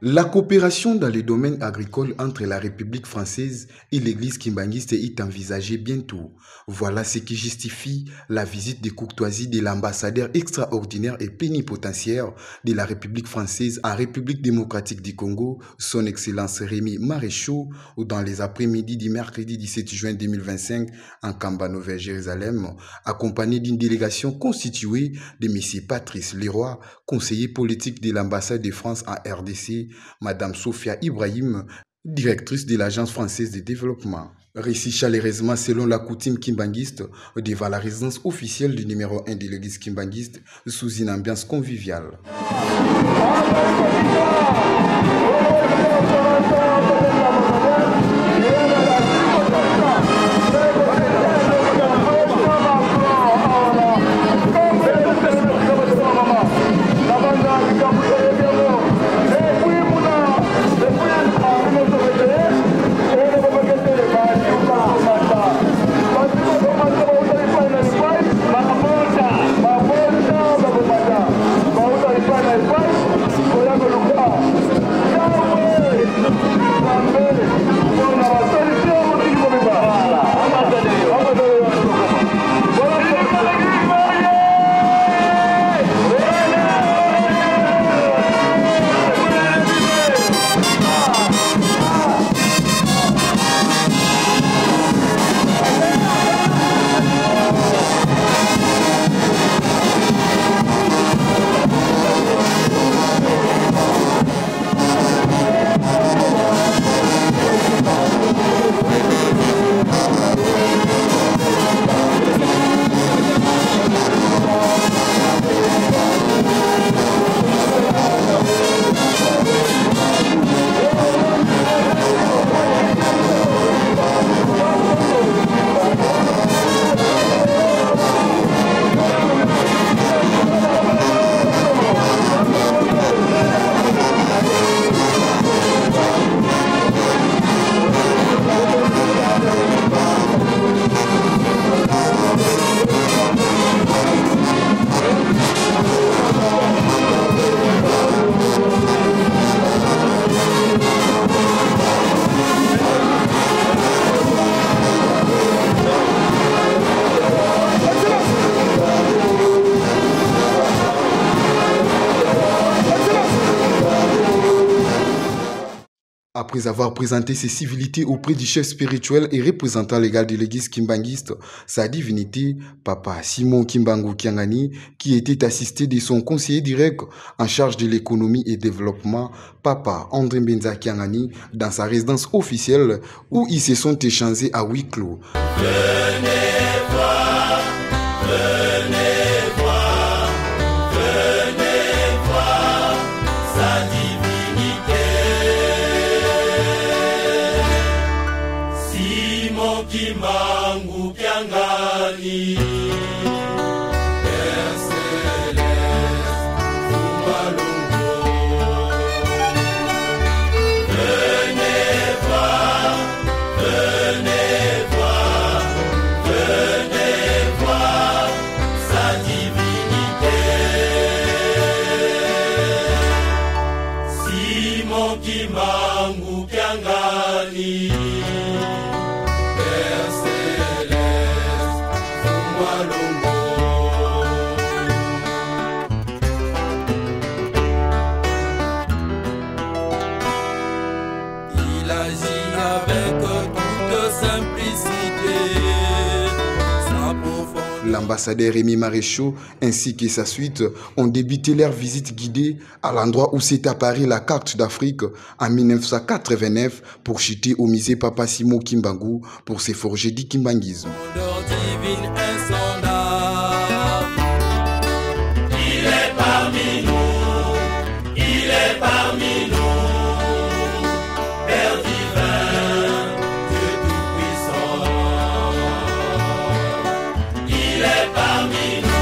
La coopération dans les domaines agricoles entre la République française et l'Église kimbanguiste est envisagée bientôt. Voilà ce qui justifie la visite de courtoisie de l'ambassadeur extraordinaire et plénipotentiaire de la République française en République démocratique du Congo, son Excellence Rémi Maréchaux, dans les après-midi du mercredi 17 juin 2025 en Kambano vers Jérusalem, accompagné d'une délégation constituée de M. Patrice Leroy, conseiller politique de l'ambassade de France en RDC, Madame Sophia Ibrahim, directrice de l'Agence française de développement. Récit chaleureusement selon la coutume kimbanguiste devant la résidence officielle du numéro 1 de l'église kimbanguiste sous une ambiance conviviale. Après avoir présenté ses civilités auprès du chef spirituel et représentant légal de l'église kimbanguiste, sa divinité, Papa Simon Kimbangu Kiangani, qui était assisté de son conseiller direct en charge de l'économie et développement, Papa André Mbenza Kiangani, dans sa résidence officielle où ils se sont échangés à huis clos. Venez voir, venez voir, venez voir sa divinité. Simon Kimbangu Kiangani, Père Céleste, Fumalongo. Venez voir, venez voir, venez voir sa divinité. Simon Kimbangu Kiangani, Père Céleste, Fumalongo. Il agit avec toute simplicité, sa profondeur. L'ambassadeur Rémi Maréchaux ainsi que sa suite ont débuté leur visite guidée à l'endroit où s'est apparue la carte d'Afrique en 1989 pour chuter au musée Papa Simon Kimbangu pour se forger du kimbanguisme. Divine insondable. Il est parmi nous, il est parmi nous, Père divin, Dieu tout-puissant. Il est parmi nous.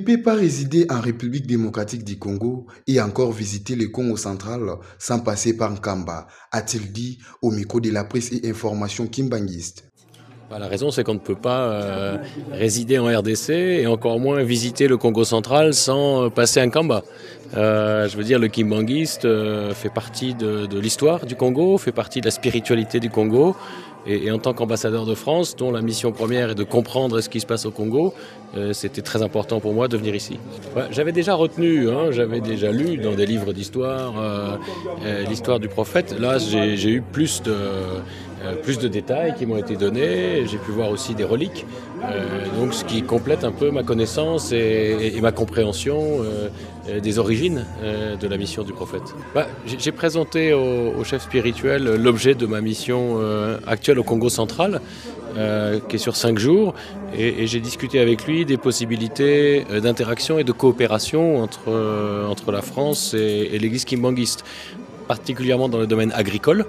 peut pas résider en République démocratique du Congo et encore visiter le Congo central sans passer par Nkamba, a-t-il dit au micro de la presse et information kimbanguiste. La raison, c'est qu'on ne peut pas résider en RDC et encore moins visiter le Congo central sans passer un Nkamba. Je veux dire, le kimbanguiste fait partie de l'histoire du Congo, fait partie de la spiritualité du Congo. Et en tant qu'ambassadeur de France, dont la mission première est de comprendre ce qui se passe au Congo, c'était très important pour moi de venir ici. J'avais déjà retenu, j'avais déjà lu dans des livres d'histoire l'histoire du prophète. Là, j'ai eu plus de détails qui m'ont été donnés. J'ai pu voir aussi des reliques, donc ce qui complète un peu ma connaissance et ma compréhension des origines de la mission du prophète. J'ai présenté au chef spirituel l'objet de ma mission actuelle au Congo central, qui est sur 5 jours, et j'ai discuté avec lui des possibilités d'interaction et de coopération entre la France et l'église kimbanguiste, particulièrement dans le domaine agricole,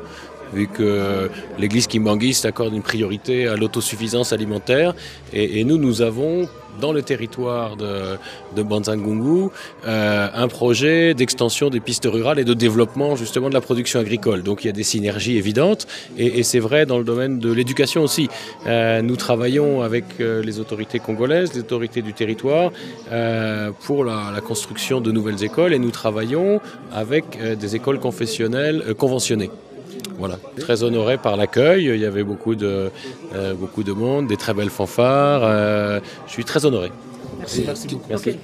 vu que l'église kimbanguiste accorde une priorité à l'autosuffisance alimentaire. Et nous avons, dans le territoire de Banzangungu, un projet d'extension des pistes rurales et de développement justement de la production agricole. Donc il y a des synergies évidentes, et c'est vrai dans le domaine de l'éducation aussi. Nous travaillons avec les autorités congolaises, les autorités du territoire, pour la construction de nouvelles écoles, et nous travaillons avec des écoles confessionnelles conventionnées. Voilà, très honoré par l'accueil, il y avait beaucoup de monde, des très belles fanfares, je suis très honoré. Merci beaucoup. Merci.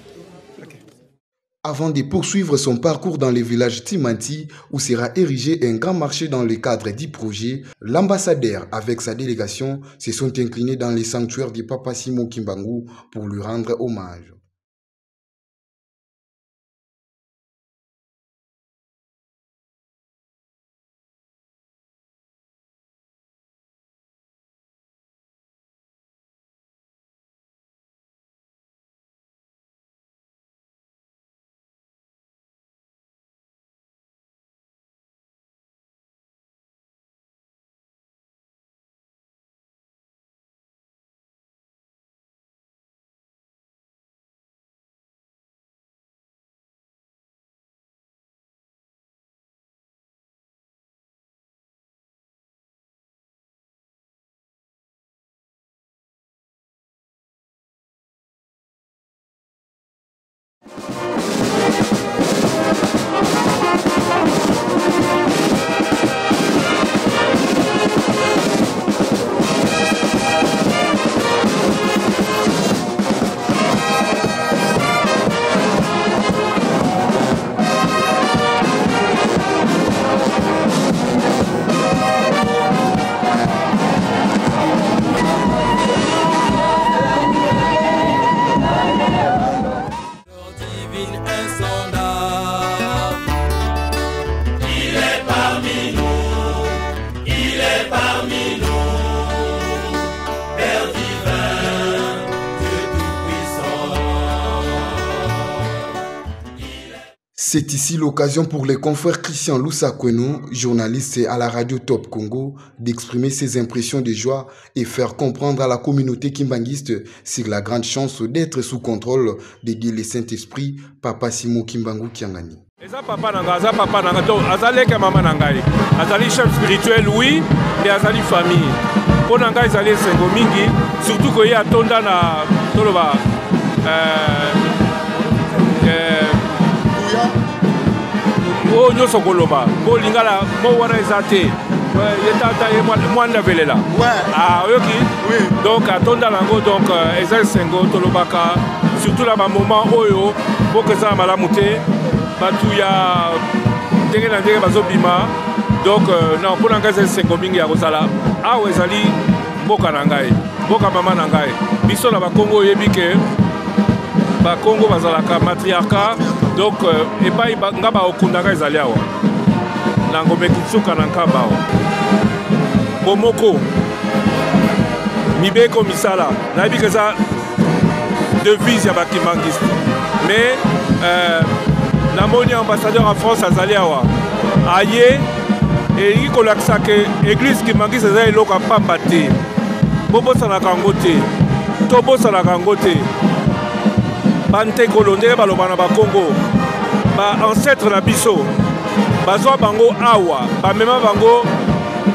Avant de poursuivre son parcours dans le village Timanti, où sera érigé un grand marché dans le cadre du projet, l'ambassadeur avec sa délégation se sont inclinés dans les sanctuaires de Papa Simon Kimbangu pour lui rendre hommage. C'est ici l'occasion pour les confrères Christian Loussa-Kweno, journaliste à la radio Top Congo, d'exprimer ses impressions de joie et faire comprendre à la communauté kimbanguiste sur la grande chance d'être sous contrôle de Dieu le Saint-Esprit, Papa Simon Kimbangu Kiangani. Eza papa nanga to azali ke mama nangai azali chef spirituel oui et azali famille po nanga ezali sengo mingi surtout ko ya tonda na toloba o nyoso koloba po lingala mo wana ezate yetata ye mwanda velela oyoki donc atonda nango donc ezali sengo tolobaka surtout la moment oyo po que ça malamu te batu ya ndenge na ndenge bazobima donc non mpona ngai ezali sengo mingi ya kozala awa ezali mboka na ngai mboka mama na ngai biso na bakongo oyebi ke bakongo bazalaka matriarcat donc epai nga baokunda ngai ezali awa na ngombe kitsuka na nkamba awa bomoko mibeko misala nayebi ke eza devise ya bakimbangiste mais namoni ambassadeur en France azali awa aye elingi kolakisa ke église kimbangiste eza eloko apamba te bobosanaka yango te tobosanaka yango te bante kolondele baloba na bakongo ba ancêtre na biso bazwa bango awa bamema bango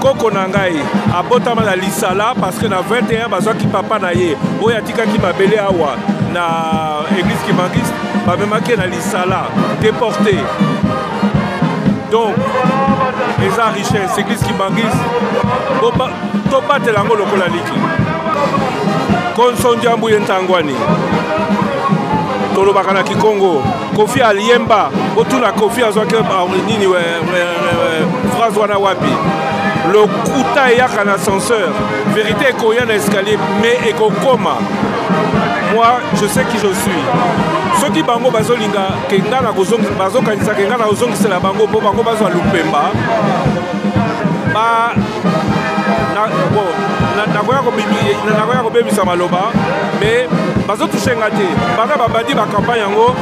koko na ngai abotama na lisala parce que na 21 bazwaki papa na ye oyo atikaki mabele awa na église kimangiste bamemaki na lisala déporté. Donc eza richesse église kimangiste tobatela yango lokola liki konso ndiambu ye ntangwani tolobaka na kikongo Kofi aliemba botuna Kofi azwaki nini phrase wana wapi lokuta eyaka na ascenseur vérité ekoya na escalier mais ekokoma. Moi je sais qui je suis. Soki bango bazolinga kenga na bazokanisa kenga na kozongisela bango mpo bango bazwa lupemba nakoya kobebisa maloba mais bazotouche nga te bana babandi bakampagne yango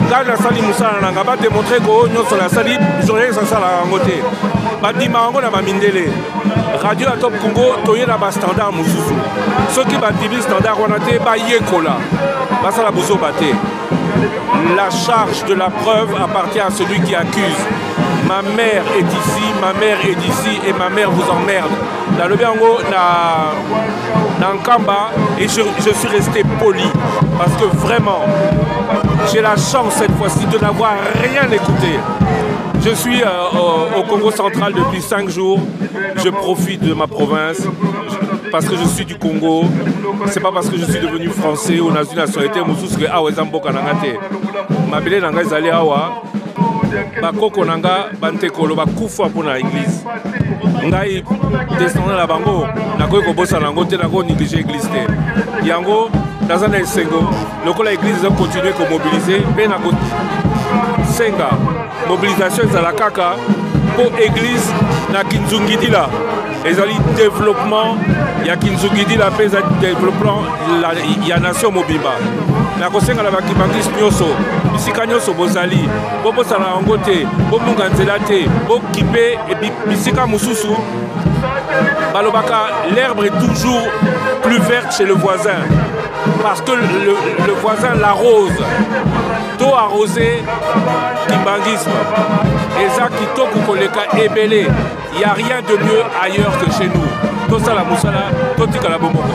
ngai nasali mosala na nga bademontre ko nyonso nasali journaliste asalaka yango te bandima yango na bamindele radio ya Top Congo toye na bastandard mosusu soki bandimi standard wana te bayekola basala bozoba te. La charge de la preuve appartient à celui qui accuse. Ma mère est ici, ma mère est d'ici et ma mère vous emmerde. Dans le Biango, dans Nkamba, et je suis resté poli parce que vraiment, j'ai la chance cette fois-ci de n'avoir rien écouté. Je suis au Congo central depuis 5 jours. Je profite de ma province parce que je suis du Congo. C'est pas parce que je suis devenu français ou dans une nationalité mosusu que awa ezamboka nanga te. Mabele nanga ezali awa. Bakoko nanga bantekolo bakufa mpona église. Ngai descendant la bango nakoki kobosa nango te nako néglige église te. Yango naza na esengo lokola église eza continuer komobilize mpe nako senga mobilisation ezala kaka po église na Kinzungidila ezali développement ya Kinzungidila mpe ezali développement ya nation mobimba nakosenga na bakimangisi nyonso bisika nyonso bozali bobosana yango te bomunga nzela te bokipe bisika mosusu balobaka l'herbe est toujours plus verte chez le voisin parce que le voisin l'arrose. To arrosé kimbangisme eza kitoko koleka ebele, il n'y a rien de mieux ailleurs que chez nous. Tosala musala totikala bomoko.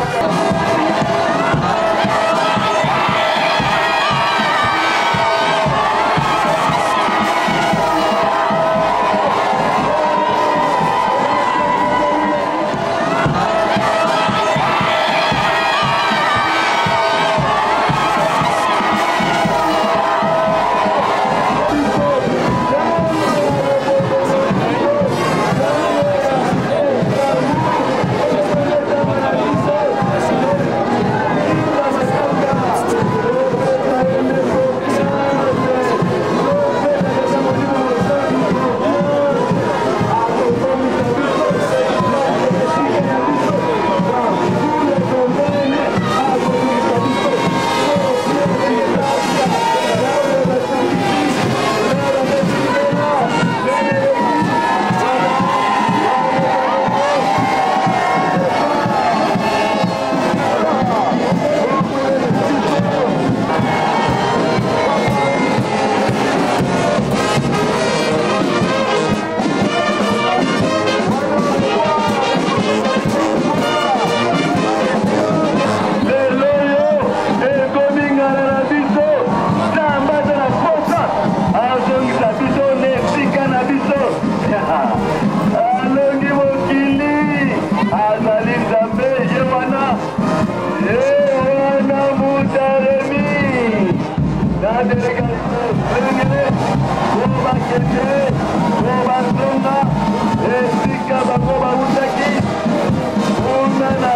Esika bango bautaki, unana